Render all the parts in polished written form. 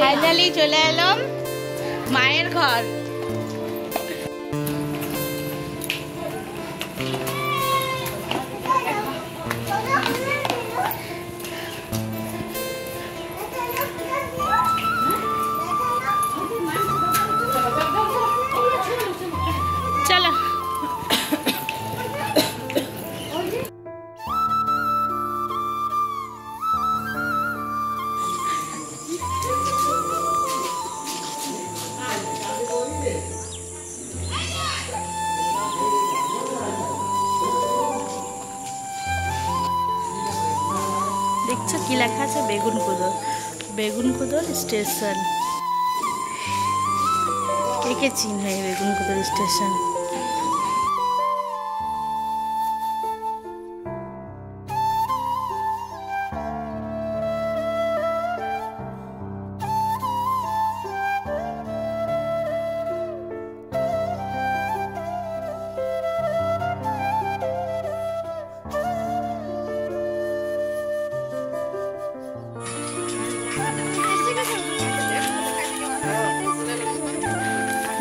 Finally চলে এলাম মায়ের ঘর। চলো দেখছো কি লেখা আছে? বেগুনকুদর স্টেশন। কে কে চিনবে বেগুনকুদর স্টেশন?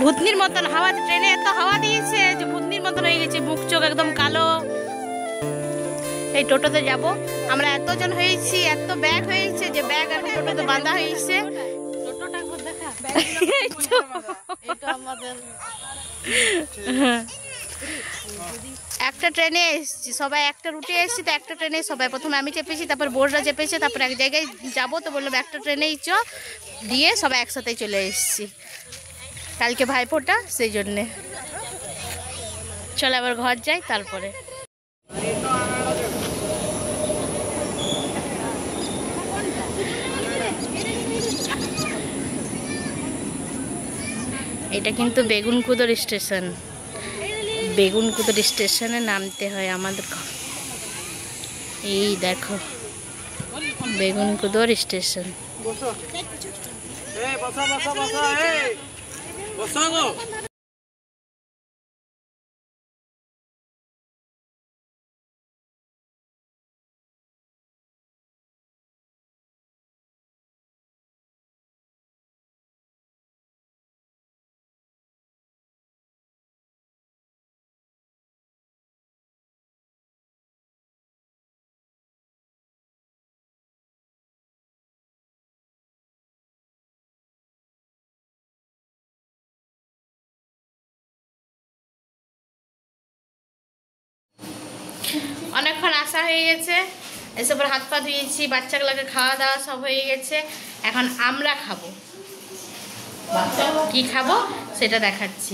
ভূতনির মতন হাওয়া, ট্রেনে এত হাওয়া দিয়েছে যে ভূতনির মতন হয়ে গেছে, মুখ চোখ একদম কালো। এই টোটোতে যাব আমরা, এতজন হয়েছি, এত ব্যাগ হয়েছে যে ব্যাগ এখন টোটোতে বাঁধা হয়েছে। একটা ট্রেনে এসেছি, সবাই একটা রুটে এসেছি, তো একটা ট্রেনে সবাই, প্রথমে আমি চেপেছি, তারপর বোর্ডরা চেপেছে, তারপর এক জায়গায় যাবো, তো বললাম একটা ট্রেনেই চ, দিয়ে সবাই একসাথে চলে এসেছি। কালকে ভাইফোঁটা, সেই জন্যে। চলো আবার ঘর যাই তারপরে। এটা কিন্তু বেগুনকুদর স্টেশন। বেগুনকুদর স্টেশনে নামতে হয় আমাদের। এই দেখো বেগুনকুদর স্টেশন। অনেকক্ষণ আসা হয়ে গেছে, এসব হাত পা ধুয়েছি, বাচ্চাগুলোকে খাওয়া দাওয়া সব হয়ে গেছে। এখন আমরা খাবো। কি খাবো সেটা দেখাচ্ছি।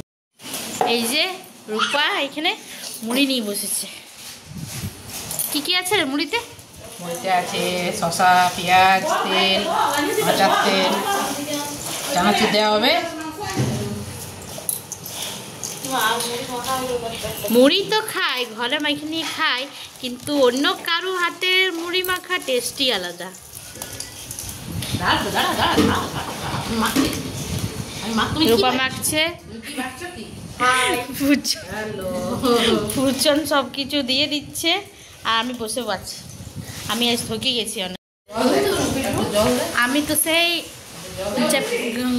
এই যে রূপা এখানে মুড়ি নিয়ে বসেছে। কি কি আছে রে মুড়িতে? মুড়িতে আছে শসা, পেঁয়াজ, তেল, আচার তেল, চানাচুর দেওয়া হবে। মুড়ি তো খাই, ঘরে মাখি নিয়ে খাই, কিন্তু অন্য কারো হাতের মুড়ি মাখা টেস্টই আলাদা। রূপা মাখছে, ফুচন সব কিছু দিয়ে দিচ্ছে, আর আমি বসে পাচ্ছি। আমি আজ থকে গেছি অনেক। আমি তো সেই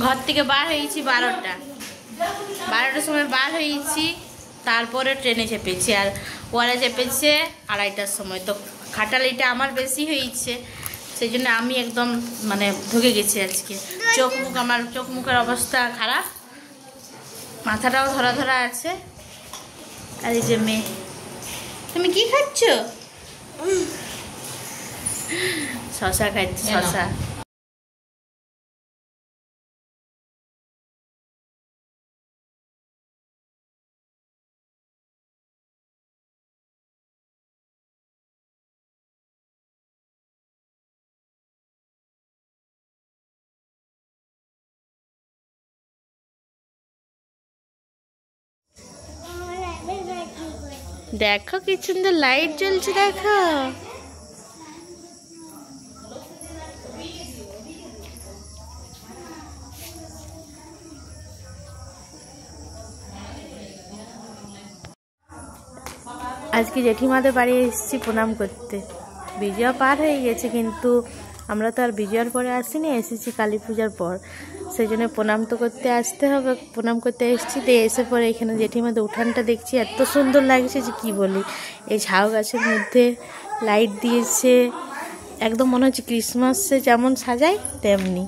ঘর থেকে বার হয়েছি 12টার সময় বার হয়েছি, তারপরে ট্রেনে চেপেছি, আর ওরা চেপেছে 2:30টার সময়। তো খাটালিটা আমার বেশি হয়েছে, সেই জন্য আমি একদম মানে ঢুকে গেছি আজকে। আমার চোখ মুখের অবস্থা খারাপ, মাথাটাও ধরা ধরা আছে। আর এই যে মেয়ে, তুমি কি খাচ্ছ? শশা খাচ্ছি, শশা। দেখো কি সুন্দর লাইট জ্বলছে, দেখো। আজকে জেঠিমাদের বাড়ি এসেছি প্রণাম করতে। বিজয়া পার হয়ে গেছে, কিন্তু আমরা তো আর বিজয়ার পরে আসিনি, এসেছি কালী পূজার পর। সেই জন্য প্রণাম তো করতে আসতে হবে, প্রণাম করতে এসেছি। দিয়ে এসে পরে এখানে জেঠিমাদের উঠানটা দেখছি, এত সুন্দর লাগছে যে কি বলি। এই ঝাউ গাছের মধ্যে লাইট দিয়েছে, একদম মনে হচ্ছে ক্রিসমাসে যেমন সাজায় তেমনি।